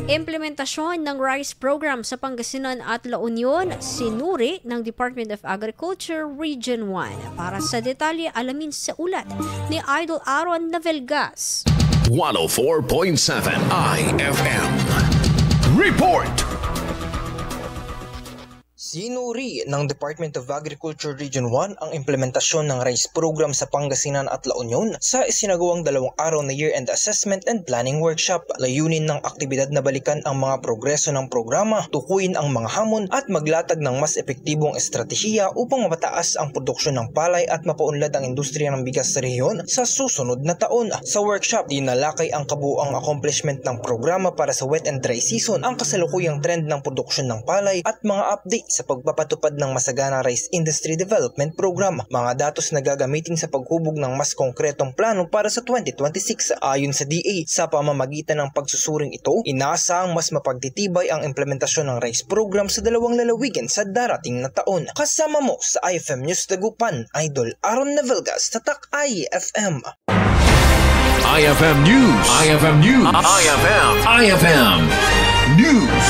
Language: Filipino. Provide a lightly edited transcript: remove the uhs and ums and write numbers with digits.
Implementasyon ng rice program sa Pangasinan at La Union, sinuri ng Department of Agriculture Region 1. Para sa detalye, alamin sa ulat ni Idol Aaron Navelgas. 104.7 IFM Report. Sinuri ng Department of Agriculture Region 1 ang implementasyon ng rice program sa Pangasinan at La Union sa isinagawang 2 araw na year-end assessment and planning workshop. Layunin ng aktibidad na balikan ang mga progreso ng programa, tukuyin ang mga hamon at maglatag ng mas epektibong estratehiya upang mapataas ang produksyon ng palay at mapaunlad ang industriya ng bigas sa rehiyon sa susunod na taon. Sa workshop, dinalakay ang kabuuang accomplishment ng programa para sa wet and dry season, ang kasalukuyang trend ng produksyon ng palay at mga update sa pagpapatupad ng Masagana Rice Industry Development Program, mga datos na gagamitin sa paghubog ng mas konkretong plano para sa 2026. Ayon sa DA, sa pamamagitan ng pagsusuring ito, inaasahang mas mapagtitibay ang implementasyon ng rice program sa 2 lalawigan sa darating na taon. Kasama mo sa IFM News Dagupan, Idol Aaron Navelgas, Tatak IFM. IFM News. IFM News. IFM News.